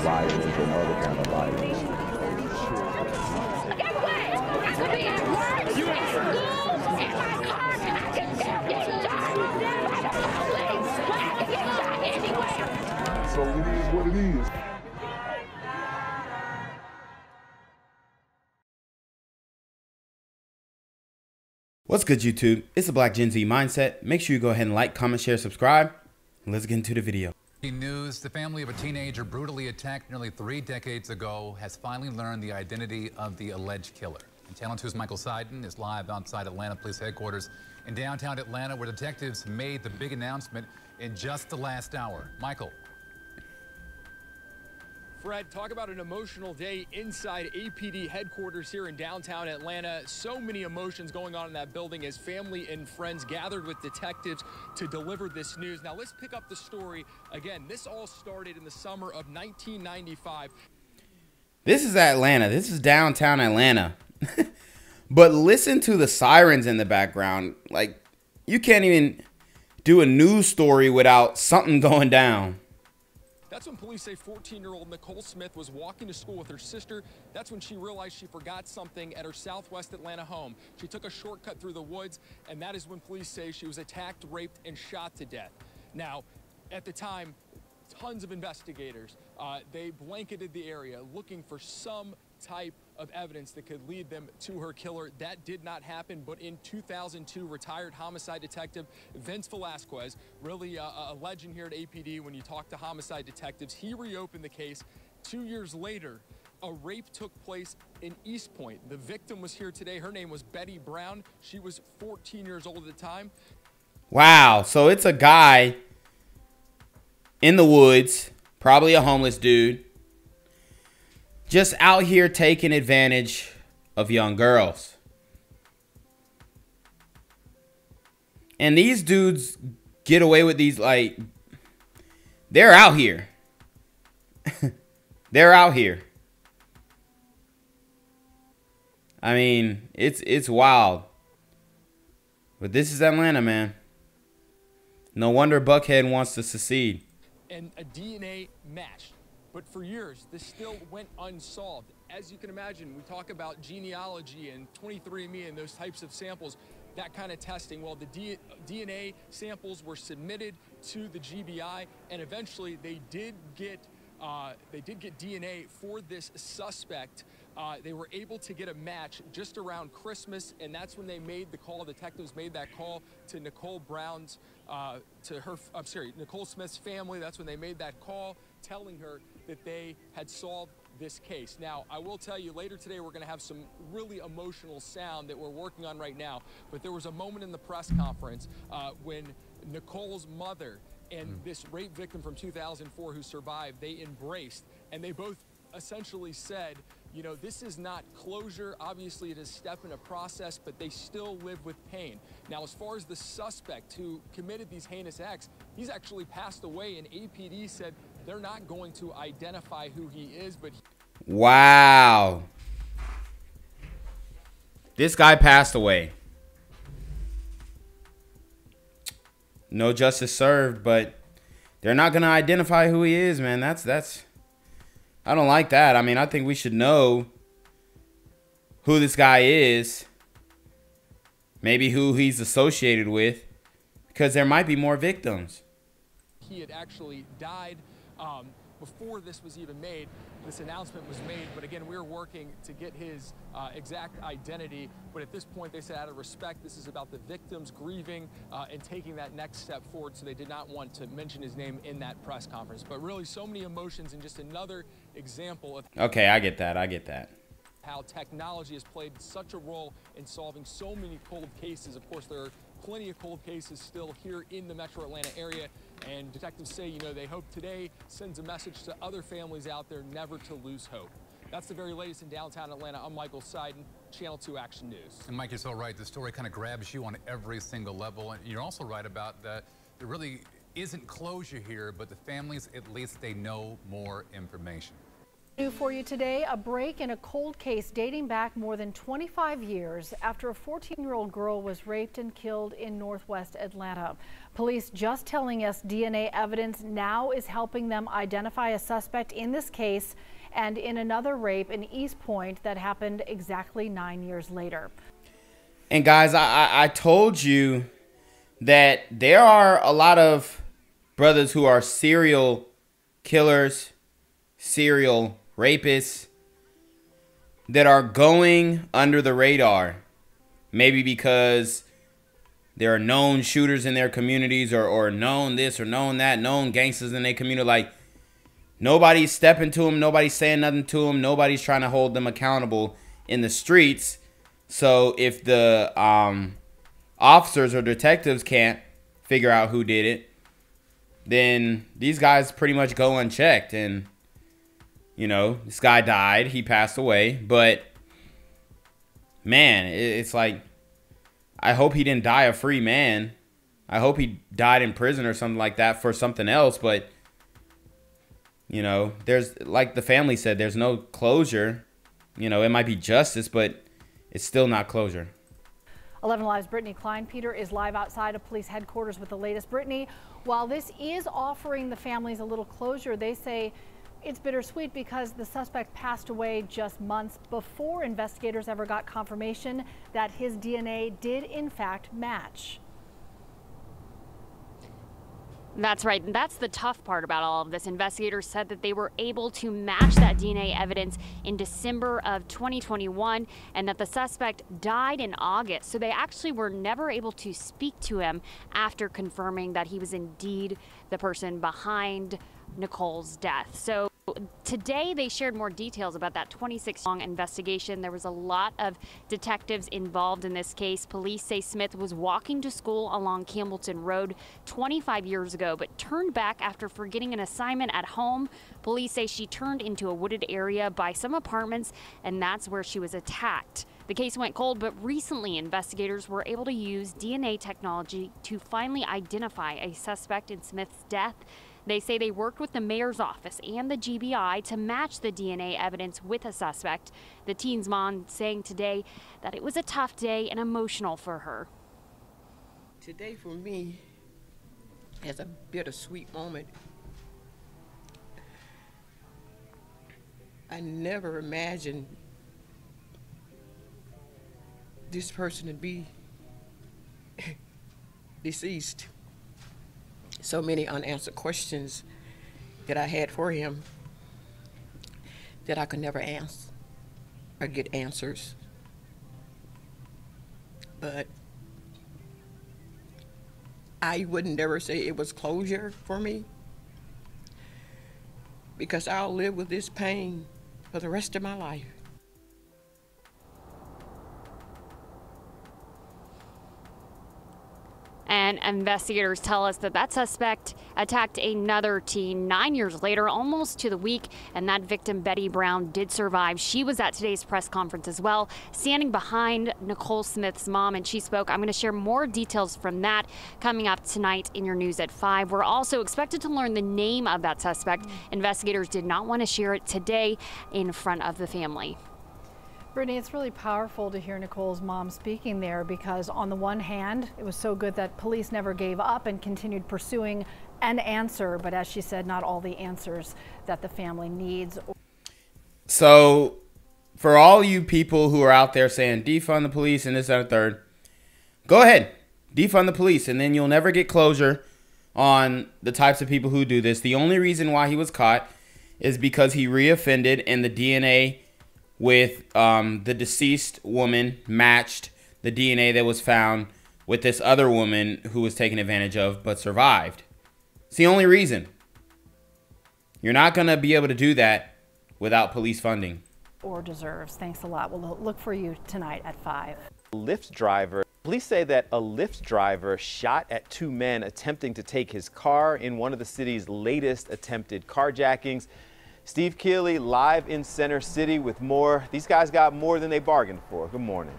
violence and other kind of violence. Get away! I could be at work, at school, in my car, and I can still get shot by the police. But I can get shot anywhere. So it is what it is. What's good, YouTube? It's the Black Gen Z Mindset. Make sure you go ahead and like, comment, share, subscribe. Let's get into the video. News: the family of a teenager brutally attacked nearly 3 decades ago has finally learned the identity of the alleged killer. And Channel 2's Michael Seiden is live outside Atlanta Police Headquarters in downtown Atlanta, where detectives made the big announcement in just the last hour. Michael. Fred, talk about an emotional day inside APD headquarters here in downtown Atlanta. So many emotions going on in that building as family and friends gathered with detectives to deliver this news. Now let's pick up the story again. This all started in the summer of 1995. This is Atlanta. This is downtown Atlanta. But listen to the sirens in the background. Like, you can't even do a news story without something going down. That's when police say 14-year-old Nicole Smith was walking to school with her sister. That's when she realized she forgot something at her Southwest Atlanta home. She took a shortcut through the woods, and that is when police say she was attacked, raped, and shot to death. Now, at the time, tons of investigators, they blanketed the area looking for some type of evidence that could lead them to her killer. That did not happen, but in 2002, retired homicide detective Vince Velasquez, really a legend here at APD when you talk to homicide detectives, he reopened the case. 2 years later, a rape took place in East Point. The victim was here today. Her name was Betty Brown. She was 14 years old at the time. Wow, so it's a guy in the woods, probably a homeless dude, just out here taking advantage of young girls. And these dudes get away with these, like, they're out here. They're out here. I mean, it's wild. But this is Atlanta, man. No wonder Buckhead wants to secede. And a DNA match. But for years, this still went unsolved. As you can imagine, we talk about genealogy and 23andMe and those types of samples, that kind of testing. Well, the DNA samples were submitted to the GBI, and eventually they did get DNA for this suspect. They were able to get a match just around Christmas, and that's when they made the call. Detectives made that call to Nicole Brown's, Nicole Smith's family. That's when they made that call, telling her that they had solved this case. Now, I will tell you, later today we're going to have some really emotional sound that we're working on right now, but there was a moment in the press conference when Nicole's mother and this rape victim from 2004 who survived, they embraced, and they both essentially said, you know, this is not closure. Obviously, it is a step in a process, but they still live with pain. Now, as far as the suspect who committed these heinous acts, he's actually passed away, and APD said they're not going to identify who he is, but... Wow. This guy passed away. No justice served, but they're not going to identify who he is, man. That's I don't like that. I mean, I think we should know who this guy is, maybe who he's associated with, because there might be more victims. He had actually died before this was even made. This announcement was made, but again, we were working to get his exact identity. But at this point, they said, out of respect, this is about the victims grieving and taking that next step forward. So they did not want to mention his name in that press conference. But really, so many emotions, and just another example of... Okay, I get that. I get that. How technology has played such a role in solving so many cold cases. Of course, there are plenty of cold cases still here in the metro Atlanta area, and detectives say, you know, they hope today sends a message to other families out there never to lose hope. That's the very latest in downtown Atlanta. I'm Michael Seiden, Channel 2 Action News. And Mike, you're so right. The story kind of grabs you on every single level, and you're also right about that. There really isn't closure here, but the families, at least they know more information. New for you today, a break in a cold case dating back more than 25 years after a 14-year-old girl was raped and killed in northwest Atlanta. Police just telling us DNA evidence now is helping them identify a suspect in this case and in another rape in East Point that happened exactly 9 years later. And guys, I told you that there are a lot of brothers who are serial killers, serial rapists that are going under the radar. Maybe because there are known shooters in their communities or known this or known that, known gangsters in their community. Like, nobody's stepping to them. Nobody's saying nothing to them. Nobody's trying to hold them accountable in the streets. So if the officers or detectives can't figure out who did it, then these guys pretty much go unchecked. And, you know, this guy died. He passed away. But, man, it's like, I hope he didn't die a free man. I hope he died in prison or something like that for something else. But, you know, there's, like the family said, there's no closure. You know, it might be justice, but it's still not closure. 11 Live's Brittany Kleinpeter is live outside of police headquarters with the latest. Brittany, while this is offering the families a little closure, they say it's bittersweet because the suspect passed away just months before investigators ever got confirmation that his DNA did in fact match. That's right. And that's the tough part about all of this. Investigators said that they were able to match that DNA evidence in December of 2021 and that the suspect died in August. So they actually were never able to speak to him after confirming that he was indeed the person behind Nicole's death. So today they shared more details about that 26-long investigation. There was a lot of detectives involved in this case. Police say Smith was walking to school along Campbellton Road 25 years ago, but turned back after forgetting an assignment at home. Police say she turned into a wooded area by some apartments, and that's where she was attacked. The case went cold, but recently investigators were able to use DNA technology to finally identify a suspect in Smith's death. They say they worked with the mayor's office and the GBI to match the DNA evidence with a suspect. The teen's mom saying today that it was a tough day and emotional for her. Today for me is a bittersweet moment. I never imagined this person to be deceased. So many unanswered questions that I had for him that I could never ask or get answers. But I would never say it was closure for me, because I'll live with this pain for the rest of my life. And investigators tell us that that suspect attacked another teen 9 years later, almost to the week, and that victim, Betty Brown, did survive. She was at today's press conference as well, standing behind Nicole Smith's mom, and she spoke. I'm going to share more details from that coming up tonight in your news at 5. We're also expected to learn the name of that suspect. Investigators did not want to share it today in front of the family. Brittany, it's really powerful to hear Nicole's mom speaking there, because on the one hand, it was so good that police never gave up and continued pursuing an answer. But as she said, not all the answers that the family needs. So for all you people who are out there saying defund the police and this, that, and third, go ahead, defund the police, and then you'll never get closure on the types of people who do this. The only reason why he was caught is because he reoffended, and the DNA with the deceased woman matched the DNA that was found with this other woman who was taken advantage of but survived. It's the only reason. You're not going to be able to do that without police funding. Or deserves. Thanks a lot. We'll look for you tonight at 5. Lyft driver. Police say that a Lyft driver shot at 2 men attempting to take his car in one of the city's latest attempted carjackings. Steve Keeley live in Center City with more. These guys got more than they bargained for. Good morning.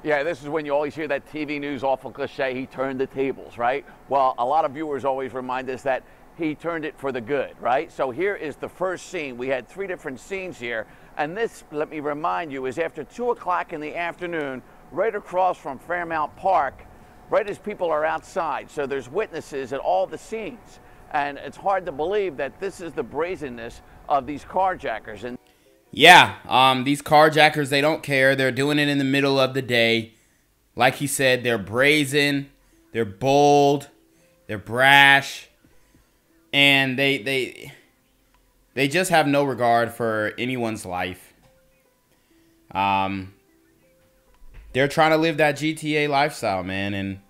Yeah, this is when you always hear that TV news awful cliche, he turned the tables, right? Well, a lot of viewers always remind us that he turned it for the good, right? So here is the first scene. We had 3 different scenes here. And this, let me remind you, is after 2 o'clock in the afternoon, right across from Fairmount Park, right as people are outside. So there's witnesses at all the scenes. And it's hard to believe that this is the brazenness of these carjackers. And yeah, these carjackers, they don't care. They're doing it in the middle of the day. Like he said, they're brazen, they're bold, they're brash, and they just have no regard for anyone's life. They're trying to live that GTA lifestyle, man, and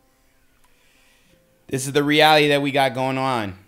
this is the reality that we got going on.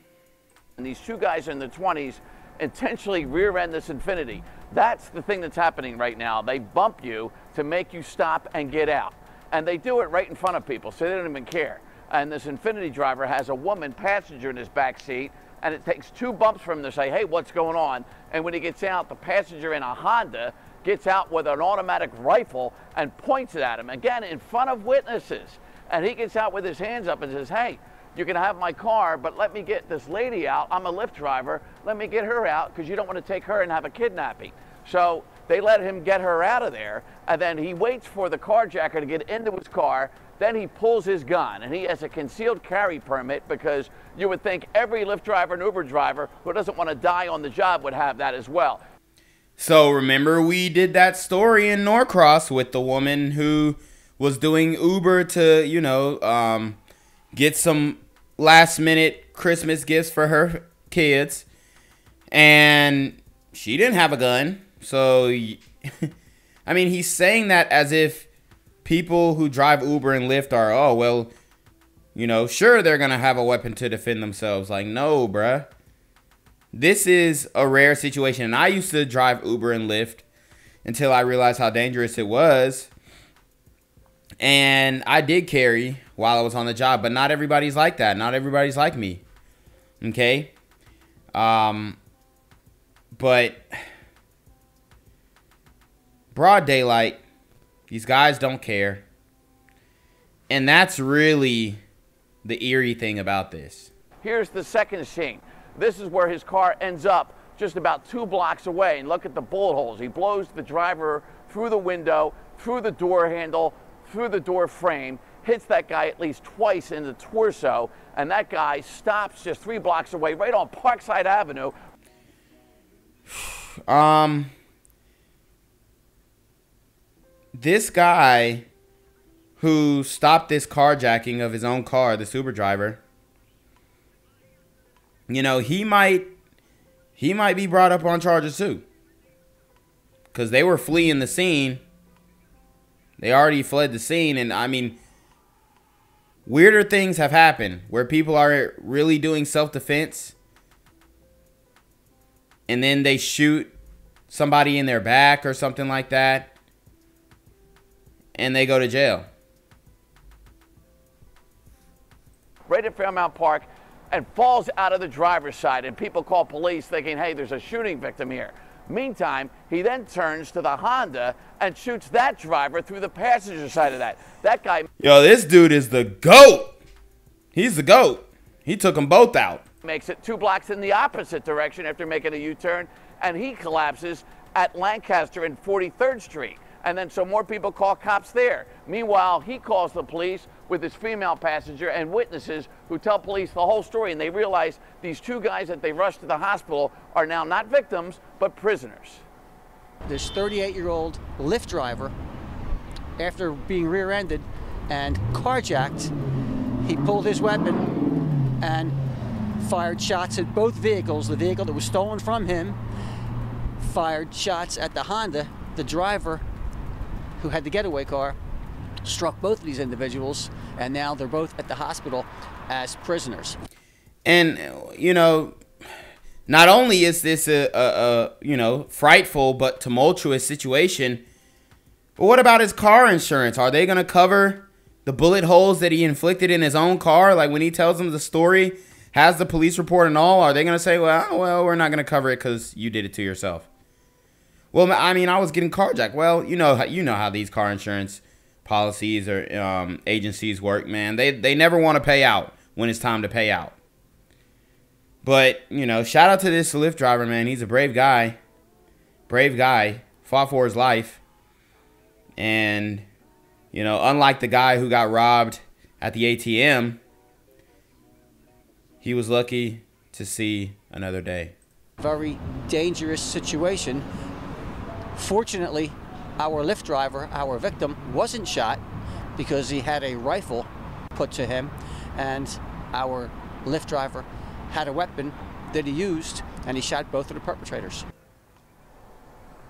And these 2 guys in their 20s intentionally rear-end this Infiniti. That's the thing that's happening right now. They bump you to make you stop and get out. And they do it right in front of people, so they don't even care. And this Infiniti driver has a woman passenger in his back seat, and it takes 2 bumps from him to say, hey, what's going on? And when he gets out, the passenger in a Honda gets out with an automatic rifle and points it at him, again, in front of witnesses. And he gets out with his hands up and says, hey, you can have my car, but let me get this lady out. I'm a Lyft driver. Let me get her out because you don't want to take her and have a kidnapping. So they let him get her out of there, and then he waits for the carjacker to get into his car. Then he pulls his gun, and he has a concealed carry permit because you would think every Lyft driver and Uber driver who doesn't want to die on the job would have that as well. So remember we did that story in Norcross with the woman who was doing Uber to, you know, get some last minute Christmas gifts for her kids, and she didn't have a gun. So, I mean, he's saying that as if people who drive Uber and Lyft are, oh, well, you know, sure, they're going to have a weapon to defend themselves. Like, no, bruh. This is a rare situation. And I used to drive Uber and Lyft until I realized how dangerous it was. And I did carry while I was on the job, but not everybody's like that. Not everybody's like me. Okay? But broad daylight, these guys don't care. And that's really the eerie thing about this. Here's the second scene. This is where his car ends up just about 2 blocks away. And look at the bullet holes. He blows the driver through the window, through the door handle, through the door frame, hits that guy at least twice in the torso, and that guy stops just 3 blocks away, right on Parkside Avenue. This guy who stopped this carjacking of his own car, this Uber driver, you know, he might be brought up on charges too, because they were fleeing the scene. They already fled the scene, and I mean, weirder things have happened where people are really doing self-defense and then they shoot somebody in their back or something like that and they go to jail. Right at Fairmount Park, and falls out of the driver's side, and people call police thinking, hey, there's a shooting victim here. Meantime, he then turns to the Honda and shoots that driver through the passenger side of that. That guy... Yo, this dude is the GOAT. He's the GOAT. He took them both out. Makes it 2 blocks in the opposite direction after making a U-turn, and he collapses at Lancaster and 43rd Street. And then so more people call cops there. Meanwhile, he calls the police with his female passenger and witnesses who tell police the whole story, and they realize these 2 guys that they rushed to the hospital are now not victims, but prisoners. This 38-year-old Lyft driver, after being rear-ended and carjacked, he pulled his weapon and fired shots at both vehicles. The vehicle that was stolen from him fired shots at the Honda. The driver, who had the getaway car, struck both of these individuals, and now they're both at the hospital as prisoners. And, you know, not only is this a you know, frightful but tumultuous situation, but what about his car insurance? Are they going to cover the bullet holes that he inflicted in his own car? Like when he tells them the story, has the police report and all, are they going to say, well, we're not going to cover it because you did it to yourself? Well, I mean, I was getting carjacked. Well, you know how these car insurance policies or agencies work, man. They never want to pay out when it's time to pay out. But, you know, shout out to this Lyft driver, man. He's a brave guy. Brave guy. Fought for his life. And, you know, unlike the guy who got robbed at the ATM, he was lucky to see another day. Very dangerous situation. Fortunately, our Lyft driver, our victim, wasn't shot because he had a rifle put to him, and our Lyft driver had a weapon that he used, and he shot both of the perpetrators.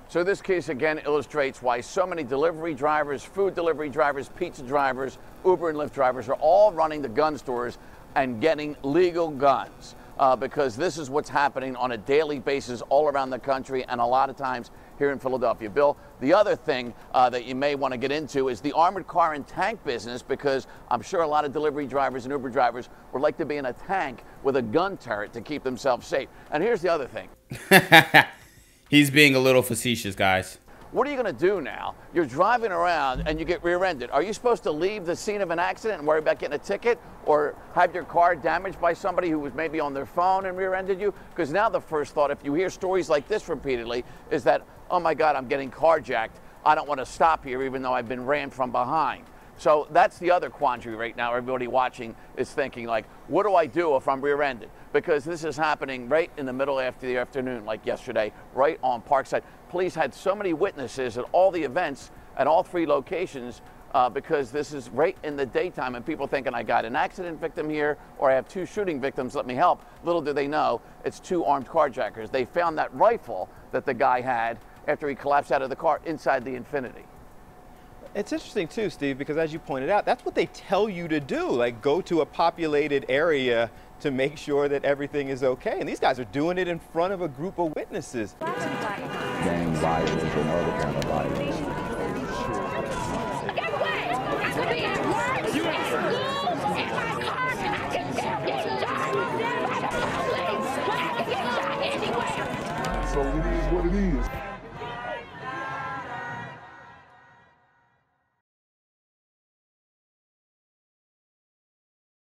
So this case again illustrates why so many delivery drivers, food delivery drivers, pizza drivers, Uber and Lyft drivers are all running the gun stores and getting legal guns because this is what's happening on a daily basis all around the country and a lot of times here in Philadelphia. Bill, the other thing that you may want to get into is the armored car and tank business, because I'm sure a lot of delivery drivers and Uber drivers would like to be in a tank with a gun turret to keep themselves safe. And here's the other thing. He's being a little facetious, guys. What are you going to do now? You're driving around and you get rear-ended. Are you supposed to leave the scene of an accident and worry about getting a ticket, or have your car damaged by somebody who was maybe on their phone and rear-ended you? Because now the first thought, if you hear stories like this repeatedly, is that, oh my God, I'm getting carjacked. I don't want to stop here even though I've been rammed from behind. So that's the other quandary right now. Everybody watching is thinking, like, what do I do if I'm rear-ended? Because this is happening right in the middle of the afternoon, like yesterday, right on Parkside. Police had so many witnesses at all the events at all 3 locations because this is right in the daytime, and people thinking, I got an accident victim here, or I have 2 shooting victims, let me help. Little do they know, it's 2 armed carjackers. They found that rifle that the guy had after he collapsed out of the car inside the Infiniti. It's interesting too, Steve, because as you pointed out, that's what they tell you to do, like go to a populated area to make sure that everything is okay. And these guys are doing it in front of a group of witnesses. Gang violence and other kind of violence. Get away! I could be at work, at school, in my car, and I can still get shot by the police. But I can get shot anywhere. So it is what it is.